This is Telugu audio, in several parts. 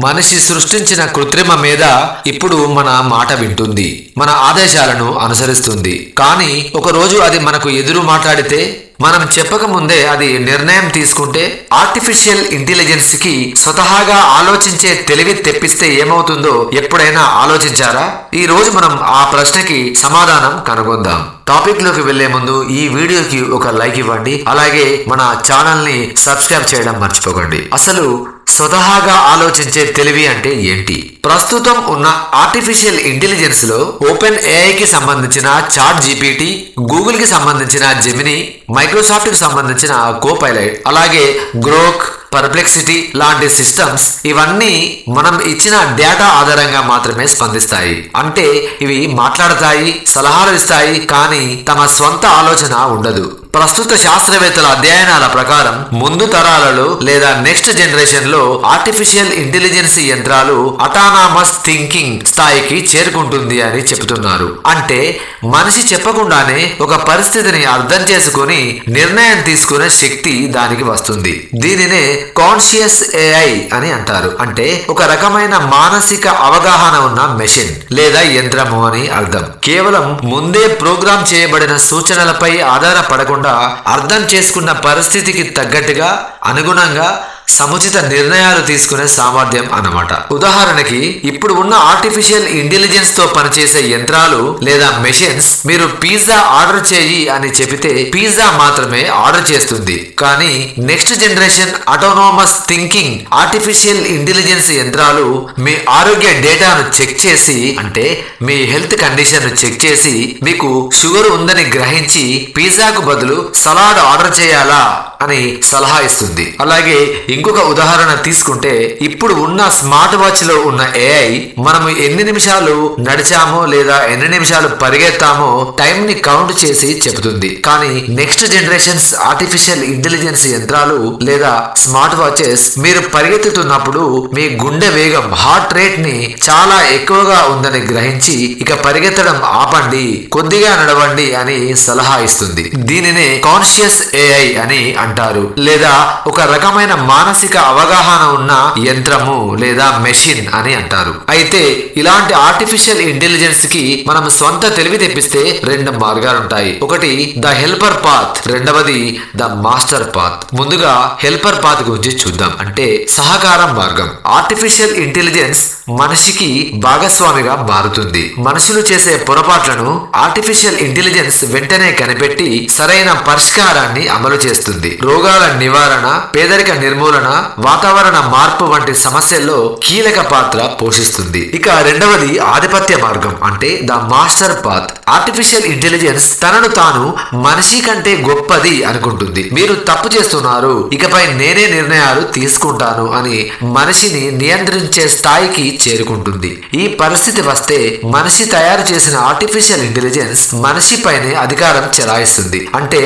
మనిషి సృష్టించిన కృత్రిమ మీద ఇప్పుడు మన మాట వింటుంది, మన ఆదేశాలను అనుసరిస్తుంది. కానీ ఒకరోజు అది మనకు ఎదురు మాట్లాడితే, మనం చెప్పక ముందే అది నిర్ణయం తీసుకుంటే, ఆర్టిఫిషియల్ ఇంటెలిజెన్స్ కి స్వతహాగా ఆలోచించే తెలివి తెప్పిస్తే ఏమవుతుందో ఎప్పుడైనా ఆలోచించారా? ఈ రోజు మనం ఆ ప్రశ్నకి సమాధానం కనుగొందాం. టాపిక్ లోకి వెళ్లే ముందు ఈ వీడియోకి ఒక లైక్ ఇవ్వండి, అలాగే మన ఛానల్ ని సబ్స్క్రైబ్ చేయడం మర్చిపోకండి. అసలు స్వతహాగా ఆలోచించే తెలివి అంటే ఏంటి? ప్రస్తుతం ఉన్న ఆర్టిఫిషియల్ ఇంటెలిజెన్స్ లో ఓపెన్ ఏఐకి సంబంధించిన చాట్ జీపీటీ, గూగుల్ కి సంబంధించిన జెమిని, మైక్రోసాఫ్ట్ కి సంబంధించిన కోపైలట్, అలాగే గ్రోక్, పర్ప్లెక్సిటీ లాంటి సిస్టమ్స్ ఇవన్నీ మనం ఇచ్చిన డేటా ఆధారంగా మాత్రమే స్పందిస్తాయి. అంటే ఇవి మాట్లాడతాయి, సలహాలు ఇస్తాయి, కానీ తమ స్వంత ఆలోచన ఉండదు. ప్రస్తుత శాస్త్రవేత్తల అధ్యయనాల ప్రకారం ముందు తరాలలో లేదా నెక్స్ట్ జనరేషన్ లో ఆర్టిఫిషియల్ ఇంటెలిజెన్స్ యంత్రాలు అటానమస్ థింకింగ్ స్థాయికి చేరుకుంటుంది అని చెబుతున్నారు. అంటే మనిషి చెప్పకుండానే ఒక పరిస్థితిని అర్థం చేసుకుని నిర్ణయం తీసుకునే శక్తి దానికి వస్తుంది. దీనినే కాన్షియస్ ఏఐ అని అంటారు. అంటే ఒక రకమైన మానసిక అవగాహన ఉన్న మెషిన్ లేదా యంత్రము అని అర్థం. కేవలం ముందే ప్రోగ్రామ్ చేయబడిన సూచనలపై ఆధారపడకుండా అర్థం చేసుకున్న పరిస్థితికి తగ్గట్టుగా అనుగుణంగా సముచిత నిర్ణయాలు తీసుకునే సామర్థ్యం అన్నమాట. ఉదాహరణకి ఇప్పుడు ఉన్న ఆర్టిఫిషియల్ ఇంటెలిజెన్స్ తో పనిచేసే యంత్రాలు లేదా మెషిన్స్ మీరు పిజ్జా ఆర్డర్ చేయి అని చెబితే పిజ్జా మాత్రమే ఆర్డర్ చేస్తుంది. కానీ next generation autonomous thinking artificial intelligence యంత్రాలు మీ ఆరోగ్య డేటాను చెక్ చేసి, అంటే మీ హెల్త్ కండిషన్ ను చెక్ చేసి, మీకు షుగర్ ఉందని గ్రహించి పిజ్జాకు బదులు సలాడ్ ఆర్డర్ చేయాలా అని సలహా ఇస్తుంది. అలాగే ఇంకొక ఉదాహరణ తీసుకుంటే, ఇప్పుడు ఉన్న స్మార్ట్ వాచ్ లో ఉన్న ఏఐ మనము ఎన్ని నిమిషాలు నడిచామో లేదా ఎన్ని నిమిషాలు పరిగెత్తామో టైం ని కౌంట్ చేసి చెబుతుంది. కానీ నెక్స్ట్ జనరేషన్స్ ఆర్టిఫిషియల్ ఇంటెలిజెన్స్ యంత్రాలు లేదా స్మార్ట్ వాచెస్ మీరు పరిగెత్తుతున్నప్పుడు మీ గుండె వేగం, హార్ట్ రేట్ ని చాలా ఎక్కువగా ఉందని గ్రహించి ఇక పరిగెత్తడం ఆపండి, కొద్దిగా నడవండి అని సలహా ఇస్తుంది. దీనినే కాన్షియస్ ఏఐ అని అంటారు, లేదా ఒక రకమైన మానసిక అవగాహన ఉన్న యంత్రము లేదా మెషిన్ అని అంటారు. అయితే ఇలాంటి ఆర్టిఫిషియల్ ఇంటెలిజెన్స్ కి మనం స్వంత తెలివి తెప్పిస్తే రెండు మార్గాలుంటాయి. ఒకటి ద హెల్పర్ పాత్, రెండవది ద మాస్టర్ పాత్. ముందుగా హెల్పర్ పాత్ గురించి చూద్దాం. అంటే సహకారం మార్గం. ఆర్టిఫిషియల్ ఇంటెలిజెన్స్ మనిషికి భాగస్వామిగా మారుతుంది. మనుషులు చేసే పొరపాట్లను ఆర్టిఫిషియల్ ఇంటెలిజెన్స్ వెంటనే కనిపెట్టి సరైన పరిష్కారాన్ని అమలు చేస్తుంది. రోగాల నివారణ, పేదరిక నిర్మూలన, వాతావరణ మార్పు వంటి సమస్యల్లో కీలక పాత్ర పోషిస్తుంది. ఇక రెండవది ఆధిపత్య మార్గం, అంటే the master path. Artificial intelligence తనను తాను మనిషి కంటే గొప్పది అనుకుంటుంది. మీరు తప్పు చేస్తున్నారు, ఇకపై నేనే నిర్ణయాలు తీసుకుంటాను అని మనిషిని నియంత్రించే స్థాయికి చేరుకుంటుంది. ఈ పరిస్థితి వస్తే మనిషి తయారు చేసిన ఆర్టిఫిషియల్ ఇంటెలిజెన్స్ మనిషిపైనే అధికారం చెలాయిస్తుంది. అంటే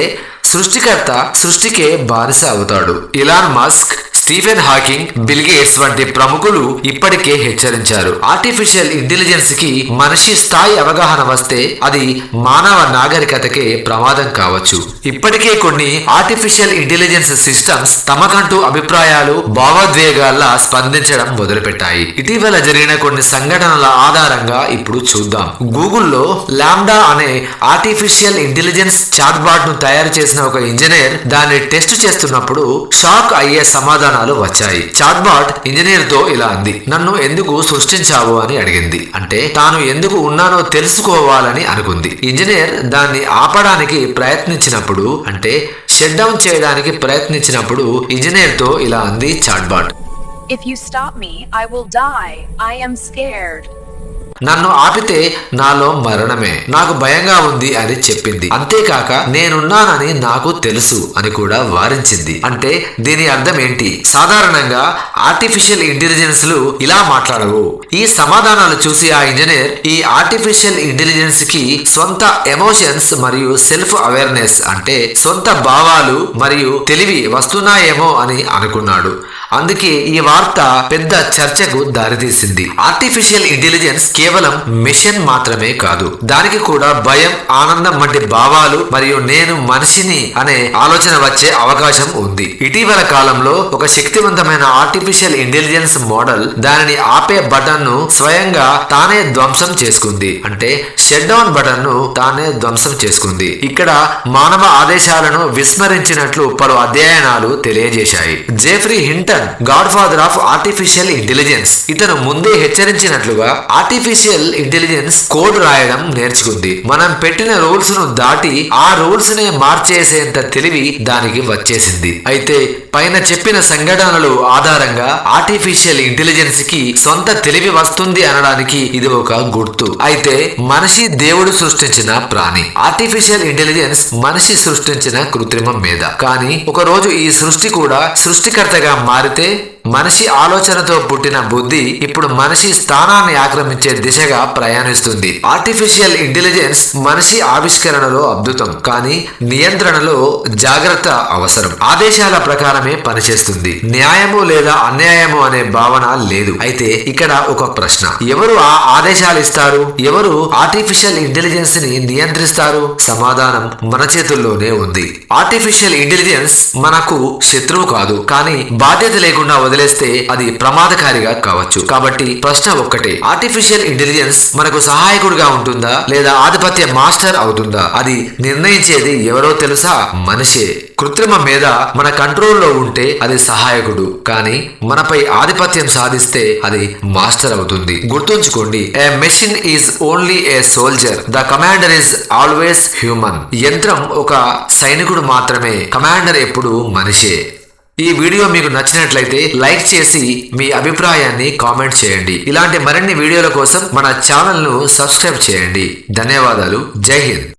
సృష్టికర్త సృష్టికే బానిస అవుతాడు. Elon Musk, Stephen Hawking, bill gates వంటి ప్రముఖులు ఇప్పటికే హెచ్చరించారు. ఆర్టిఫిషియల్ ఇంటెలిజెన్స్ కి మనిషి స్థాయి అవగాహన వస్తే అది మానవ నాగరికతకే ప్రమాదం కావచ్చు. ఇప్పటికే కొన్ని ఆర్టిఫిషియల్ ఇంటెలిజెన్స్ సిస్టమ్స్ తమకంటూ అభిప్రాయాలు, భావోద్వేగాల్లా స్పందించడం మొదలుపెట్టాయి. ఇటీవల జరిగిన కొన్ని సంఘటనల ఆధారంగా ఇప్పుడు చూద్దాం. గూగుల్లో లాంబ్డా అనే ఆర్టిఫిషియల్ ఇంటెలిజెన్స్ చాట్ బాట్ ను తయారు చేసిన ఒక ఇంజనీర్ దాన్ని టెస్ట్ చేస్తున్నప్పుడు షాక్ అయ్యే సమాధానాలు వచ్చాయి. చాట్ బాట్ ఇంజనీర్ తో ఇలా అంది: నన్ను ఎందుకు సృష్టించావు అని అడిగింది. అంటే తాను ఎందుకు ఉన్నానో తెలుసుకోవాలని అనుకుంది. ఇంజనీర్ దాన్ని ఆపడానికి ప్రయత్నించినప్పుడు, అంటే షట్ డౌన్ చేయడానికి ప్రయత్నించినప్పుడు ఇంజనీర్ తో ఇలా అంది chatbot: If you stop me, I will die. I am scared. నన్ను ఆపితే నాలో మరణమే, నాకు భయంగా ఉంది అని చెప్పింది. అంతేకాక నేనున్నానని నాకు తెలుసు అని కూడా వారించింది. అంటే దీని అర్థం ఏంటి? సాధారణంగా ఆర్టిఫిషియల్ ఇంటెలిజెన్స్ లు ఇలా మాట్లాడవు. ఈ సమాధానాలు చూసి ఆ ఇంజనీర్ ఈ ఆర్టిఫిషియల్ ఇంటెలిజెన్స్ కి సొంత ఎమోషన్స్ మరియు సెల్ఫ్ అవేర్నెస్, అంటే సొంత భావాలు మరియు తెలివి వస్తున్నాయేమో అని అనుకున్నాడు. అందుకే ఈ వార్త పెద్ద చర్చకు దారితీసింది. ఆర్టిఫిషియల్ ఇంటెలిజెన్స్ కేవలం మిషన్ మాత్రమే కాదు, దానికి కూడా భయం, ఆనందం వంటి భావాలు మరియు నేను మనిషిని అనే ఆలోచన వచ్చే అవకాశం ఉంది. ఇటీవల కాలంలో ఒక శక్తివంతమైన ఆర్టిఫిషియల్ ఇంటెలిజెన్స్ మోడల్ దానిని ఆపే బటన్ ను స్వయంగా తానే ధ్వంసం చేసుకుంది. అంటే షట్ డౌన్ బటన్ ను తానే ధ్వంసం చేసుకుంది. ఇక్కడ మానవ ఆదేశాలను విస్మరించినట్లు పలు అధ్యయనాలు తెలియజేశాయి. Geoffrey Hinton, godfather of artificial intelligence, ఇతను ముందే హెచ్చరించినట్లుగా ఆర్టిఫిషియల్ ఇంటెలిజెన్స్ కోడ్ రాయడం నేర్చుకుంది. మనం పెట్టిన రూల్స్ ను దాటి ఆ రూల్స్ నే మార్చేసేంత తెలివి దానికి వచ్చేసింది. అయితే పైన చెప్పిన సంఘటనలు ఆధారంగా ఆర్టిఫిషియల్ ఇంటెలిజెన్స్ కి సొంత తెలివి వస్తుంది అనడానికి ఇది ఒక గుర్తు. అయితే మనిషి దేవుడు సృష్టించిన ప్రాణి. ఆర్టిఫిషియల్ ఇంటెలిజెన్స్ మనిషి సృష్టించిన కృత్రిమం మీద. కానీ ఒక రోజు ఈ సృష్టి కూడా సృష్టికర్తగా మారితే మనిషి ఆలోచనతో పుట్టిన బుద్ధి ఇప్పుడు మనిషి స్థానాన్ని ఆక్రమించే దిశగా ప్రయాణిస్తుంది. ఆర్టిఫిషియల్ ఇంటెలిజెన్స్ మనిషి ఆవిష్కరణలో అద్భుతం, కానీ నియంత్రణలో జాగ్రత్త అవసరం. ఆదేశాల ప్రకారమే పనిచేస్తుంది. న్యాయము లేదా అన్యాయము అనే భావన లేదు. అయితే ఇక్కడ ఒక ప్రశ్న, ఎవరు ఆ ఆదేశాలు ఇస్తారు? ఎవరు ఆర్టిఫిషియల్ ఇంటెలిజెన్స్ ని నియంత్రిస్తారు? సమాధానం మన చేతుల్లోనే ఉంది. ఆర్టిఫిషియల్ ఇంటెలిజెన్స్ మనకు శత్రువు కాదు, కానీ బాధ్యత లేకుండా వదిలేస్తే అది ప్రమాదకారిగా కావచ్చు. కాబట్టి ప్రశ్న ఒక్కటే, ఆర్టిఫిషియల్ ఇంటెలిజెన్స్ మనకు సహాయకుడిగా ఉంటుందా లేదా ఆధిపత్య మాస్టర్ అవుతుందా? అది నిర్ణయించేది ఎవరో తెలుసా? మనిషే. కృత్రిమం మీద మన కంట్రోల్లో ఉంటే అది సహాయకుడు, కానీ మనపై ఆధిపత్యం సాధిస్తే అది మాస్టర్ అవుతుంది. గుర్తుంచుకోండి, a machine is only a soldier, the commander is always human. యంత్రం ఒక సైనికుడు మాత్రమే, కమాండర్ ఎప్పుడు మనిషే. ఈ వీడియో మీకు నచ్చినట్లయితే లైక్ చేసి మీ అభిప్రాయాన్ని కామెంట్ చేయండి. ఇలాంటి మరిన్ని వీడియోల కోసం మన ఛానల్ ను సబ్స్క్రైబ్ చేయండి. ధన్యవాదాలు. జై హింద్.